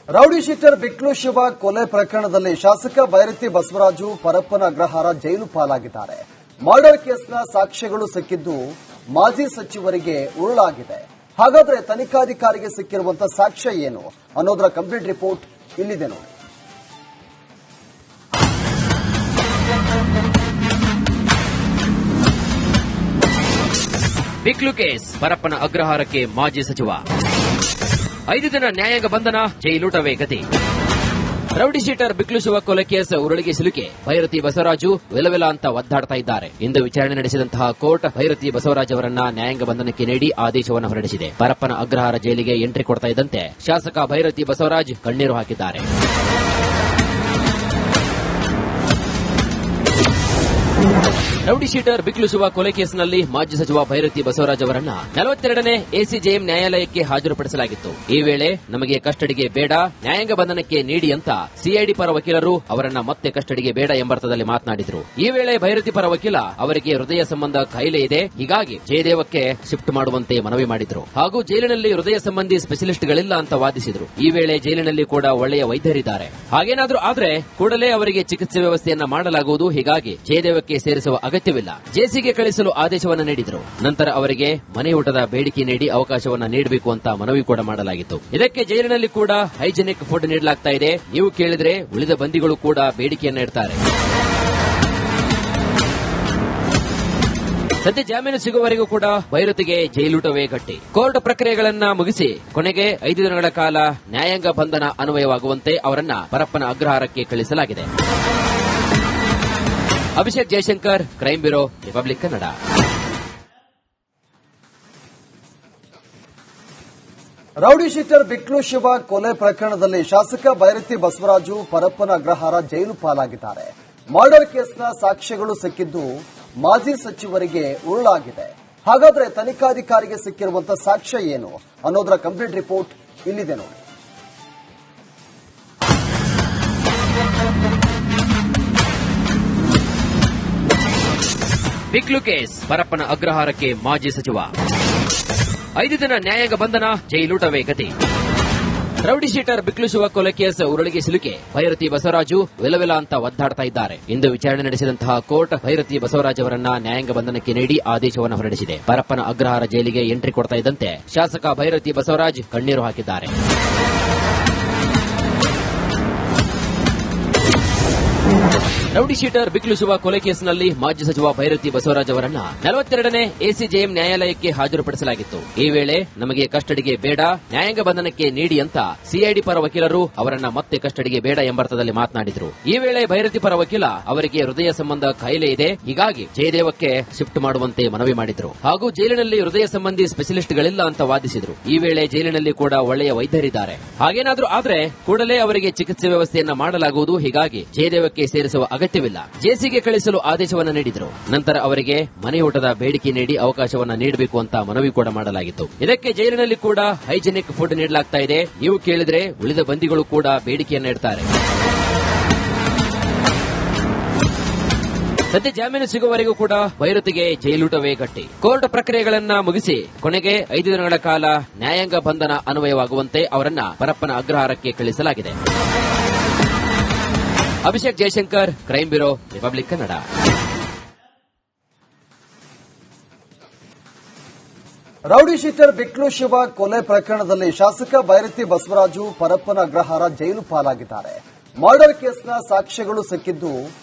Rowdy sheeter Biklu Shiva ಕೊಲೆ ಪ್ರಕರಣದಲ್ಲಿ ಶಾಸಕ ಬೈರತಿ ಬಸವರಾಜು ಪರಪ್ಪನ ಅಗ್ರಹಾರ ಜೈಲು ಪಾಲಾಗಿದ್ದಾರೆ. ಮರ್ಡರ್ ಕೇಸ್ನ ಸಾಕ್ಷ್ಯಗಳು ಸಿಕ್ಕಿದ್ದು ಮಾಜಿ ಸಚಿವರಿಗೆ ಉರುಳಾಗಿದೆ. ಹಾಗಾದ್ರೆ ತನಿಖಾಧಿಕಾರಿಗೆ ಸಿಕ್ಕಿರುವಂತಹ ಸಾಕ್ಷ್ಯ ಏನು ಅನ್ನೋದರ ಕಂಪ್ಲೀಟ್ ರಿಪೋರ್ಟ್ ಇಲ್ಲಿದೆ ನೋಡಿ. ಬಿಕ್ಲು ಕೇಸ್, ಪರಪ್ಪನ ಅಗ್ರಹಾರಕ್ಕೆ ಮಾಜಿ ಸಚಿವ. 5 ದಿನ ನ್ಯಾಯಾಂಗ ಬಂಧನ, ಜೈಲೂಟವೇ ಗತಿ. ರೌಡಿ ಶೀಟರ್ ಬಿಕ್ಲು ಶಿವ ಕೊಲೆ ಕೇಸ್ ಉರುಳಿಗೆ ಸಿಲುಕಿ ಭೈರತಿ ಬಸವರಾಜು ವಿಲವಿಲ ಅಂತ ಒದ್ದಾಡ್ತಾ ಇದ್ದಾರೆ. ಇಂದು ವಿಚಾರಣೆ ನಡೆಸಿದಂತಹ ಕೋರ್ಟ್ ಭೈರತಿ ಬಸವರಾಜ್ ಅವರನ್ನ ನ್ಯಾಯಾಂಗ ಬಂಧನಕ್ಕೆ ನೀಡಿ ಆದೇಶವನ್ನು ಹೊರಡಿಸಿದೆ. ಪರಪ್ಪನ ಅಗ್ರಹಾರ ಜೈಲಿಗೆ ಎಂಟ್ರಿ ಕೊಡ್ತಾ ಇದ್ದಂತೆ ಶಾಸಕ ಭೈರತಿ ಬಸವರಾಜ್ ಕಣ್ಣೀರು ಹಾಕಿದ್ದಾರೆ. ರೌಡಿ ಶೀಟರ್ ಬಿಕ್ಲು ಶಿವ ಕೊಲೆ ಕೇಸ್ನಲ್ಲಿ ಮಾಜಿ ಸಚಿವ ಭೈರತಿ ಬಸವರಾಜ್ ಅವರನ್ನ 42ನೇ ಎಸಿಜೆಎಂ ನ್ಯಾಯಾಲಯಕ್ಕೆ ಹಾಜರುಪಡಿಸಲಾಗಿತ್ತು. ಈ ವೇಳೆ ನಮಗೆ ಕಸ್ಟಡಿಗೆ ಬೇಡ, ನ್ಯಾಯಾಂಗ ಬಂಧನಕ್ಕೆ ನೀಡಿ ಅಂತ ಸಿಐಡಿ ಪರ ವಕೀಲರು ಅವರನ್ನ ಮತ್ತೆ ಕಸ್ಟಡಿಗೆ ಬೇಡ ಎಂಬರ್ಥದಲ್ಲಿ ಮಾತನಾಡಿದ್ರು. ಈ ವೇಳೆ ಭೈರತಿ ಪರ ವಕೀಲ ಅವರಿಗೆ ಹೃದಯ ಸಂಬಂಧ ಕಾಯಿಲೆ ಇದೆ, ಹೀಗಾಗಿ ಜಯದೇವಕ್ಕೆ ಶಿಫ್ಟ್ ಮಾಡುವಂತೆ ಮನವಿ ಮಾಡಿದ್ರು. ಹಾಗೂ ಜೈಲಿನಲ್ಲಿ ಹೃದಯ ಸಂಬಂಧಿ ಸ್ಪೆಷಲಿಸ್ಟ್ಗಳಿಲ್ಲ ಅಂತ ವಾದಿಸಿದ್ರು. ಈ ವೇಳೆ ಜೈಲಿನಲ್ಲಿ ಕೂಡ ಒಳ್ಳೆಯ ವೈದ್ಯರಿದ್ದಾರೆ, ಹಾಗೇನಾದ್ರೂ ಆದ್ರೆ ಕೂಡಲೇ ಅವರಿಗೆ ಚಿಕಿತ್ಸೆ ವ್ಯವಸ್ಥೆಯನ್ನ ಮಾಡಲಾಗುವುದು, ಹೀಗಾಗಿ ಜಯದೇವಕ್ಕೆ ಸೇರಿಸುವ ಅಗತ್ಯವಿಲ್ಲ, ಜೆಸಿಗೆ ಕಳಿಸಲು ಆದೇಶವನ್ನು ನೀಡಿದರು. ನಂತರ ಅವರಿಗೆ ಮನೆ ಊಟದ ಬೇಡಿಕೆ ನೀಡಿ ಅವಕಾಶವನ್ನ ನೀಡಬೇಕು ಅಂತ ಮನವಿ ಕೂಡ ಮಾಡಲಾಗಿತ್ತು. ಇದಕ್ಕೆ ಜೈಲಿನಲ್ಲಿ ಕೂಡ ಹೈಜೆನಿಕ್ ಫುಡ್ ನೀಡಲಾಗ್ತಾ ಇದೆ. ನೀವು ಕೇಳಿದ್ರೆ ಉಳಿದ ಬಂದಿಗಳು ಕೂಡ ಬೇಡಿಕೆಯನ್ನ ಇಡ್ತಾರೆ. ಸದ್ಯ ಜಾಮೀನು ಸಿಗುವವರೆಗೂ ಕೂಡ ಭೈರತಿಗೆ ಜೈಲೂಟವೇ ಗಟ್ಟಿ. ಕೋರ್ಟ್ ಪ್ರಕ್ರಿಯೆಗಳನ್ನ ಮುಗಿಸಿ ಕೊನೆಗೆ 5 ದಿನಗಳ ಕಾಲ ನ್ಯಾಯಾಂಗ ಬಂಧನ ಅನ್ವಯವಾಗುವಂತೆ ಅವರನ್ನ ಪರಪ್ಪನ ಅಗ್ರಹಾರಕ್ಕೆ ಕಳಿಸಲಾಗಿದೆ. Abhishek Jayashankar, crime bureau, republic Kannada. Rowdy sheeter Biklu Shiva ಕೊಲೆ ಪ್ರಕರಣದಲ್ಲಿ ಶಾಸಕ ಬೈರತಿ ಬಸವರಾಜು ಪರಪ್ಪನ ಅಗ್ರಹಾರ ಜೈಲು ಪಾಲಾಗಿದ್ದಾರೆ. ಮರ್ಡರ್ ಕೇಸ್ನ ಸಾಕ್ಷ್ಯಗಳು ಸಿಕ್ಕಿದ್ದು ಮಾಜಿ ಸಚಿವರಿಗೆ ಉರುಳಾಗಿದೆ. ಹಾಗಾದ್ರೆ ತನಿಖಾಧಿಕಾರಿಗೆ ಸಿಕ್ಕಿರುವಂತಹ ಸಾಕ್ಷ್ಯ ಏನು ಅನ್ನೋದರ ಕಂಪ್ಲೀಟ್ ರಿಪೋರ್ಟ್ ಇಲ್ಲಿದೆ ನೋಡಿ. ಬಿಕ್ಲು ಕೇಸ್, ಪರಪ್ಪನ ಅಗ್ರಹಾರಕ್ಕೆ ಮಾಜಿ ಸಚಿವ. 5 ದಿನ ನ್ಯಾಯಾಂಗ ಬಂಧನ, ಜೈಲೂಟವೇ ಗತಿ. ರೌಡಿ ಶೀಟರ್ ಬಿಕ್ಲು ಶಿವ ಕೊಲೆ ಕೇಸ್ ಉರುಳಿಗೆ ಸಿಲುಕಿ ಭೈರತಿ ಬಸವರಾಜು ವಿಲವಿಲ ಅಂತ ಒದ್ದಾಡ್ತಾ ಇದ್ದಾರೆ. ಇಂದು ವಿಚಾರಣೆ ನಡೆಸಿದಂತಹ ಕೋರ್ಟ್ ಭೈರತಿ ಬಸವರಾಜ್ ಅವರನ್ನ ನ್ಯಾಯಾಂಗ ಬಂಧನಕ್ಕೆ ನೀಡಿ ಆದೇಶವನ್ನು ಹೊರಡಿಸಿದೆ. ಪರಪ್ಪನ ಅಗ್ರಹಾರ ಜೈಲಿಗೆ ಎಂಟ್ರಿ ಕೊಡ್ತಾ ಇದ್ದಂತೆ ಶಾಸಕ ಭೈರತಿ ಬಸವರಾಜ್ ಕಣ್ಣೀರು ಹಾಕಿದ್ದಾರೆ. ರೌಡಿ ಶೀಟರ್ ಬಿಕ್ಲು ಶಿವ ಕೊಲೆ ಕೇಸ್ನಲ್ಲಿ ಮಾಜಿ ಸಚಿವ ಭೈರತಿ ಬಸವರಾಜ್ ಅವರನ್ನ 42ನೇ ಎಸಿಜೆಎಂ ನ್ಯಾಯಾಲಯಕ್ಕೆ ಹಾಜರುಪಡಿಸಲಾಗಿತ್ತು. ಈ ವೇಳೆ ನಮಗೆ ಕಸ್ಟಡಿಗೆ ಬೇಡ, ನ್ಯಾಯಾಂಗ ಬಂಧನಕ್ಕೆ ನೀಡಿ ಅಂತ ಸಿಐಡಿ ಪರ ವಕೀಲರು ಅವರನ್ನ ಮತ್ತೆ ಕಸ್ಟಡಿಗೆ ಬೇಡ ಎಂಬರ್ಥದಲ್ಲಿ ಮಾತನಾಡಿದ್ರು. ಈ ವೇಳೆ ಭೈರತಿ ಪರ ವಕೀಲ ಅವರಿಗೆ ಹೃದಯ ಸಂಬಂಧ ಕಾಯಿಲೆ ಇದೆ, ಹೀಗಾಗಿ ಜಯದೇವಕ್ಕೆ ಶಿಫ್ಟ್ ಮಾಡುವಂತೆ ಮನವಿ ಮಾಡಿದ್ರು. ಹಾಗೂ ಜೈಲಿನಲ್ಲಿ ಹೃದಯ ಸಂಬಂಧಿ ಸ್ಪೆಷಲಿಸ್ಟ್ಗಳಿಲ್ಲ ಅಂತ ವಾದಿಸಿದ್ರು. ಈ ವೇಳೆ ಜೈಲಿನಲ್ಲಿ ಕೂಡ ಒಳ್ಳೆಯ ವೈದ್ಯರಿದ್ದಾರೆ, ಹಾಗೇನಾದ್ರೂ ಆದ್ರೆ ಕೂಡಲೇ ಅವರಿಗೆ ಚಿಕಿತ್ಸೆ ವ್ಯವಸ್ಥೆಯನ್ನ ಮಾಡಲಾಗುವುದು, ಹೀಗಾಗಿ ಜಯದೇವಕ್ಕೆ ಸೇರಿಸುವ ಅಗತ್ಯವಿಲ್ಲ, ಜೆಸಿಗೆ ಕಳಿಸಲು ಆದೇಶವನ್ನು ನೀಡಿದರು. ನಂತರ ಅವರಿಗೆ ಮನೆ ಊಟದ ಬೇಡಿಕೆ ನೀಡಿ ಅವಕಾಶವನ್ನ ನೀಡಬೇಕು ಅಂತ ಮನವಿ ಕೂಡ ಮಾಡಲಾಗಿತ್ತು. ಇದಕ್ಕೆ ಜೈಲಿನಲ್ಲಿ ಕೂಡ ಹೈಜೆನಿಕ್ ಫುಡ್ ನೀಡಲಾಗ್ತಾ ಇದೆ. ನೀವು ಕೇಳಿದ್ರೆ ಉಳಿದ ಬಂದಿಗಳು ಕೂಡ ಬೇಡಿಕೆಯನ್ನ ಇಡ್ತಾರೆ. ಸದ್ಯ ಜಾಮೀನು ಸಿಗುವವರೆಗೂ ಕೂಡ ಭೈರತಿಗೆ ಜೈಲೂಟವೇ ಗಟ್ಟಿ. ಕೋರ್ಟ್ ಪ್ರಕ್ರಿಯೆಗಳನ್ನ ಮುಗಿಸಿ ಕೊನೆಗೆ 5 ದಿನಗಳ ಕಾಲ ನ್ಯಾಯಾಂಗ ಬಂಧನ ಅನ್ವಯವಾಗುವಂತೆ ಅವರನ್ನ ಪರಪ್ಪನ ಅಗ್ರಹಾರಕ್ಕೆ ಕಳಿಸಲಾಗಿದೆ. Abhishek Jayashankar, crime bureau, republic Kannada. Rowdy sheeter Biklu Shiva ಕೊಲೆ ಪ್ರಕರಣದಲ್ಲಿ ಶಾಸಕ ಬೈರತಿ ಬಸವರಾಜು ಪರಪ್ಪನ ಅಗ್ರಹಾರ ಜೈಲು ಪಾಲಾಗಿದ್ದಾರೆ. ಮರ್ಡರ್ ಕೇಸ್ನ ಸಾಕ್ಷ್ಯಗಳು ಸಿಕ್ಕಿದ್ದು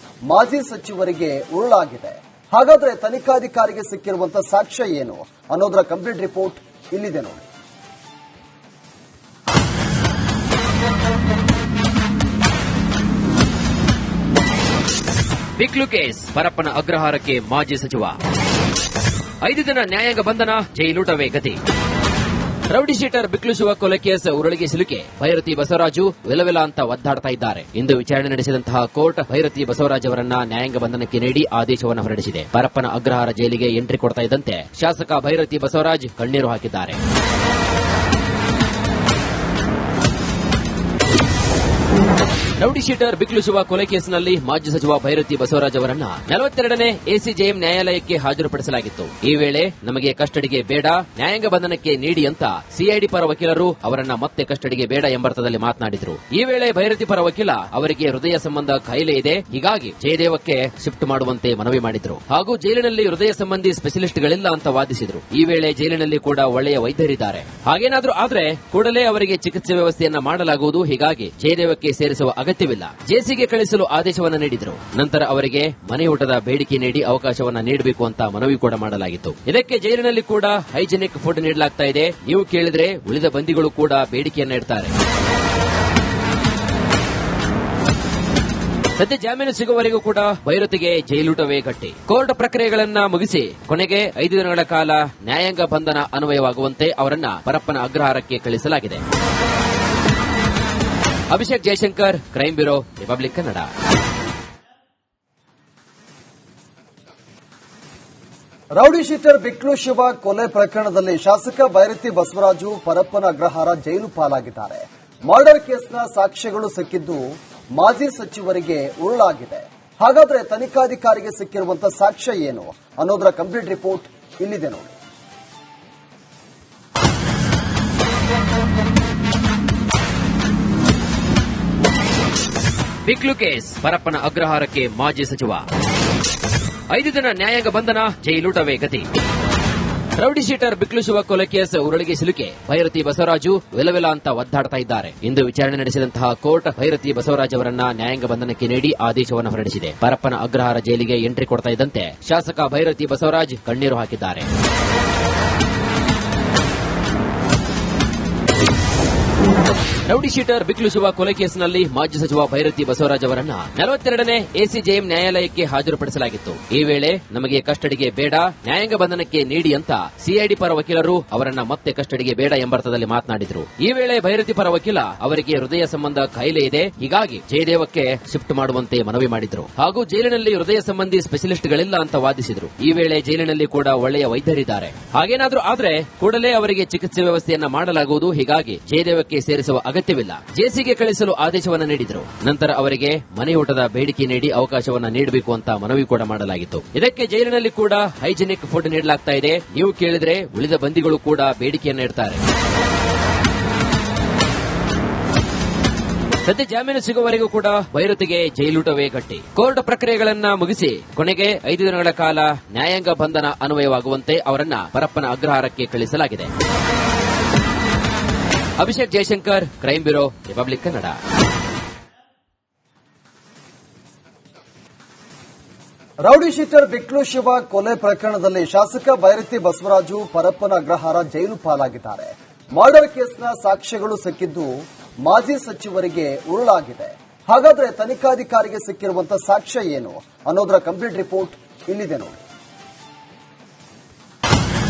ಮಾಜಿ ಸಚಿವರಿಗೆ ಉರುಳಾಗಿದೆ. ಹಾಗಾದ್ರೆ ತನಿಖಾಧಿಕಾರಿಗೆ ಸಿಕ್ಕಿರುವಂತಹ ಸಾಕ್ಷ್ಯ ಏನು ಅನ್ನೋದರ ಕಂಪ್ಲೀಟ್ ರಿಪೋರ್ಟ್ ಇಲ್ಲಿದೆ ನೋಡಿ. ಬಿಕ್ಲು ಕೇಸ್, ಪರಪ್ಪನ ಅಗ್ರಹಾರಕ್ಕೆ ಮಾಜಿ ಸಚಿವ. 5 ದಿನ ನ್ಯಾಯಾಂಗ ಬಂಧನ, ಜೈಲೂಟವೇ ಗತಿ. ರೌಡಿ ಶೀಟರ್ ಬಿಕ್ಲು ಶಿವ ಕೊಲೆ ಕೇಸ್ ಉರುಳಿಗೆ ಸಿಲುಕಿ ಭೈರತಿ ಬಸವರಾಜು ವಿಲವಿಲ ಅಂತ ಒದ್ದಾಡ್ತಾ ಇದ್ದಾರೆ. ಇಂದು ವಿಚಾರಣೆ ನಡೆಸಿದಂತಹ ಕೋರ್ಟ್ ಭೈರತಿ ಬಸವರಾಜ್ ಅವರನ್ನ ನ್ಯಾಯಾಂಗ ಬಂಧನಕ್ಕೆ ನೀಡಿ ಆದೇಶವನ್ನು ಹೊರಡಿಸಿದೆ. ಪರಪ್ಪನ ಅಗ್ರಹಾರ ಜೈಲಿಗೆ ಎಂಟ್ರಿ ಕೊಡ್ತಾ ಇದ್ದಂತೆ ಶಾಸಕ ಭೈರತಿ ಬಸವರಾಜ್ ಕಣ್ಣೀರು ಹಾಕಿದ್ದಾರೆ. ರೌಡಿ ಶೀಟರ್ ಬಿಕ್ಲು ಶಿವ ಕೊಲೆ ಕೇಸಿನಲ್ಲಿ ಮಾಜಿ ಸಚಿವ ಭೈರತಿ ಬಸವರಾಜ್ ಅವರನ್ನ 42ನೇ ಎಸಿಜೆಎಂ ನ್ಯಾಯಾಲಯಕ್ಕೆ ಹಾಜರುಪಡಿಸಲಾಗಿತ್ತು. ಈ ವೇಳೆ ನಮಗೆ ಕಸ್ಟಡಿಗೆ ಬೇಡ, ನ್ಯಾಯಾಂಗ ಬಂಧನಕ್ಕೆ ನೀಡಿ ಅಂತ ಸಿಐಡಿ ಪರ ವಕೀಲರು ಅವರನ್ನ ಮತ್ತೆ ಕಸ್ಟಡಿಗೆ ಬೇಡ ಎಂಬರ್ಥದಲ್ಲಿ ಮಾತನಾಡಿದ್ರು. ಈ ವೇಳೆ ಭೈರತಿ ಪರ ವಕೀಲ ಅವರಿಗೆ ಹೃದಯ ಸಂಬಂಧ ಕಾಯಿಲೆ ಇದೆ, ಹೀಗಾಗಿ ಜಯದೇವಕ್ಕೆ ಶಿಫ್ಟ್ ಮಾಡುವಂತೆ ಮನವಿ ಮಾಡಿದ್ರು. ಹಾಗೂ ಜೈಲಿನಲ್ಲಿ ಹೃದಯ ಸಂಬಂಧಿ ಸ್ಪೆಷಲಿಸ್ಟ್ಗಳಿಲ್ಲ ಅಂತ ವಾದಿಸಿದ್ರು. ಈ ವೇಳೆ ಜೈಲಿನಲ್ಲಿ ಕೂಡ ಒಳ್ಳೆಯ ವೈದ್ಯರಿದ್ದಾರೆ, ಹಾಗೇನಾದ್ರೂ ಆದ್ರೆ ಕೂಡಲೇ ಅವರಿಗೆ ಚಿಕಿತ್ಸೆ ವ್ಯವಸ್ಥೆಯನ್ನ ಮಾಡಲಾಗುವುದು, ಹೀಗಾಗಿ ಜಯದೇವಕ್ಕೆ ಸೇರಿಸುವ ಅಗತ್ಯವಿಲ್ಲ, ಜೇಸಿಗೆ ಕಳಿಸಲು ಆದೇಶವನ್ನ ನೀಡಿದ್ರು. ನಂತರ ಅವರಿಗೆ ಮನೆ ಊಟದ ಬೇಡಿಕೆ ನೀಡಿ ಅವಕಾಶವನ್ನ ನೀಡಬೇಕು ಅಂತ ಮನವಿ ಕೂಡ ಮಾಡಲಾಗಿತ್ತು. ಇದಕ್ಕೆ ಜೈಲಿನಲ್ಲಿ ಕೂಡ ಹೈಜಿನಿಕ್ ಫುಡ್ ನೀಡಲಾಗ್ತಾ ಇದೆ, ನೀವು ಕೇಳಿದ್ರೆ ಉಳಿದ ಬಂದಿಗಳು ಕೂಡ ಬೇಡಿಕೆಯನ್ನ ಇಡ್ತಾರೆ. ಸದ್ಯ ಜಾಮೀನು ಸಿಗುವವರೆಗೂ ಕೂಡ ಭೈರತಿಗೆ ಜೈಲೂಟವೇ ಗಟ್ಟಿ. ಕೋರ್ಟ್ ಪ್ರಕ್ರಿಯೆಗಳನ್ನ ಮುಗಿಸಿ ಕೊನೆಗೆ 5 ದಿನಗಳ ಕಾಲ ನ್ಯಾಯಾಂಗ ಬಂಧನ ಅನ್ವಯವಾಗುವಂತೆ ಅವರನ್ನ ಪರಪ್ಪನ ಅಗ್ರಹಾರಕ್ಕೆ ಕಳಿಸಲಾಗಿದೆ. Abhishek Jayashankar, crime bureau, republic Kannada. Rowdy sheeter Biklu Shiva ಕೊಲೆ ಪ್ರಕರಣದಲ್ಲಿ ಶಾಸಕ ಭೈರತಿ ಬಸವರಾಜು ಪರಪ್ಪನ ಅಗ್ರಹಾರ ಜೈಲು ಪಾಲಾಗಿದ್ದಾರೆ. ಮರ್ಡರ್ ಕೇಸ್ನ ಸಾಕ್ಷ್ಯಗಳು ಸಿಕ್ಕಿದ್ದು ಮಾಜಿ ಸಚಿವರಿಗೆ ಉರುಳಾಗಿದೆ. ಹಾಗಾದ್ರೆ ತನಿಖಾಧಿಕಾರಿಗೆ ಸಿಕ್ಕಿರುವಂತಹ ಸಾಕ್ಷ್ಯ ಏನು ಅನ್ನೋದರ ಕಂಪ್ಲೀಟ್ ರಿಪೋರ್ಟ್ ಇಲ್ಲಿದೆ ನೋಡಿ. ಬಿಕ್ಲು ಕೇಸ್, ಪರಪ್ಪನ ಅಗ್ರಹಾರಕ್ಕೆ ಮಾಜಿ ಸಚಿವ. 5 ದಿನ ನ್ಯಾಯಾಂಗ ಬಂಧನ, ಜೈಲೂಟವೇ ಗತಿ. ರೌಡಿ ಶೀಟರ್ ಬಿಕ್ಲು ಶಿವ ಕೊಲೆ ಕೇಸ್ ಉರುಳಿಗೆ ಸಿಲುಕೆ ಭೈರತಿ ಬಸವರಾಜು ವಿಲವಿಲ ಅಂತ ಒದ್ದಾಡ್ತಾ ಇದ್ದಾರೆ. ಇಂದು ವಿಚಾರಣೆ ನಡೆಸಿದಂತಹ ಕೋರ್ಟ್ ಭೈರತಿ ಬಸವರಾಜ್ ಅವರನ್ನ ನ್ಯಾಯಾಂಗ ಬಂಧನಕ್ಕೆ ನೀಡಿ ಆದೇಶವನ್ನು ಹೊರಡಿಸಿದೆ. ಪರಪ್ಪನ ಅಗ್ರಹಾರ ಜೈಲಿಗೆ ಎಂಟ್ರಿ ಕೊಡ್ತಾ ಇದ್ದಂತೆ ಶಾಸಕ ಭೈರತಿ ಬಸವರಾಜ್ ಕಣ್ಣೀರು ಹಾಕಿದ್ದಾರೆ. ರೌಡಿ ಶೀಟರ್ ಬಿಕ್ಲು ಶಿವ ಕೊಲೆ ಕೇಸಿನಲ್ಲಿ ಮಾಜಿ ಸಚಿವ ಭೈರತಿ ಬಸವರಾಜ್ ಅವರನ್ನ 42ನೇ ಎಸಿಜೆಎಂ ನ್ಯಾಯಾಲಯಕ್ಕೆ ಹಾಜರುಪಡಿಸಲಾಗಿತ್ತು. ಈ ವೇಳೆ ನಮಗೆ ಕಸ್ಟಡಿಗೆ ಬೇಡ, ನ್ಯಾಯಾಂಗ ಬಂಧನಕ್ಕೆ ನೀಡಿ ಅಂತ ಸಿಐಡಿ ಪರ ವಕೀಲರು ಅವರನ್ನ ಮತ್ತೆ ಕಸ್ಟಡಿಗೆ ಬೇಡ ಎಂಬರ್ಥದಲ್ಲಿ ಮಾತನಾಡಿದ್ರು. ಈ ವೇಳೆ ಭೈರತಿ ಪರ ವಕೀಲ ಅವರಿಗೆ ಹೃದಯ ಸಂಬಂಧ ಕಾಯಿಲೆ ಇದೆ, ಹೀಗಾಗಿ ಜಯದೇವಕ್ಕೆ ಶಿಫ್ಟ್ ಮಾಡುವಂತೆ ಮನವಿ ಮಾಡಿದ್ರು. ಹಾಗೂ ಜೈಲಿನಲ್ಲಿ ಹೃದಯ ಸಂಬಂಧಿ ಸ್ಪೆಷಲಿಸ್ಟ್ಗಳಿಲ್ಲ ಅಂತ ವಾದಿಸಿದ್ರು. ಈ ವೇಳೆ ಜೈಲಿನಲ್ಲಿ ಕೂಡ ಒಳ್ಳೆಯ ವೈದ್ಯರಿದ್ದಾರೆ, ಹಾಗೇನಾದ್ರೂ ಆದ್ರೆ ಕೂಡಲೇ ಅವರಿಗೆ ಚಿಕಿತ್ಸೆ ವ್ಯವಸ್ಥೆಯನ್ನ ಮಾಡಲಾಗುವುದು, ಹೀಗಾಗಿ ಜಯದೇವಕ್ಕೆ ಸೇರಿಸುವ ಅಗತ್ಯವಿಲ್ಲ, ಜೇಸಿಗೆ ಕಳಿಸಲು ಆದೇಶವನ್ನ ನೀಡಿದ್ರು. ನಂತರ ಅವರಿಗೆ ಮನೆ ಊಟದ ಬೇಡಿಕೆ ನೀಡಿ ಅವಕಾಶವನ್ನ ನೀಡಬೇಕು ಅಂತ ಮನವಿ ಕೂಡ ಮಾಡಲಾಗಿತ್ತು. ಇದಕ್ಕೆ ಜೈಲಿನಲ್ಲಿ ಕೂಡ ಹೈಜಿನಿಕ್ ಫುಡ್ ನೀಡಲಾಗ್ತಾ ಇದೆ, ನೀವು ಕೇಳಿದ್ರೆ ಉಳಿದ ಬಂದಿಗಳು ಕೂಡ ಬೇಡಿಕೆಯನ್ನ ಇಡ್ತಾರೆ. ಸದ್ಯ ಜಾಮೀನು ಸಿಗುವವರೆಗೂ ಕೂಡ ಭೈರತಿಗೆ ಜೈಲೂಟವೇ ಗಟ್ಟಿ. ಕೋರ್ಟ್ ಪ್ರಕ್ರಿಯೆಗಳನ್ನ ಮುಗಿಸಿ ಕೊನೆಗೆ 5 ದಿನಗಳ ಕಾಲ ನ್ಯಾಯಾಂಗ ಬಂಧನ ಅನ್ವಯವಾಗುವಂತೆ ಅವರನ್ನ ಪರಪ್ಪನ ಅಗ್ರಹಾರಕ್ಕೆ ಕಳಿಸಲಾಗಿದೆ. Abhishek Jayashankar, crime bureau, republic Kannada. Rowdy sheeter Biklu Shiva ಕೊಲೆ ಪ್ರಕರಣದಲ್ಲಿ ಶಾಸಕ ಭೈರತಿ ಬಸವರಾಜು ಪರಪ್ಪನ ಅಗ್ರಹಾರ ಜೈಲು ಪಾಲಾಗಿದ್ದಾರೆ. ಮರ್ಡರ್ ಕೇಸ್ನ ಸಾಕ್ಷ್ಯಗಳು ಸಿಕ್ಕಿದ್ದು ಮಾಜಿ ಸಚಿವರಿಗೆ ಉರುಳಾಗಿದೆ. ಹಾಗಾದ್ರೆ ತನಿಖಾಧಿಕಾರಿಗೆ ಸಿಕ್ಕಿರುವಂತಹ ಸಾಕ್ಷ್ಯ ಏನು ಅನ್ನೋದರ ಕಂಪ್ಲೀಟ್ ರಿಪೋರ್ಟ್ ಇಲ್ಲಿದೆ ನೋಡಿ.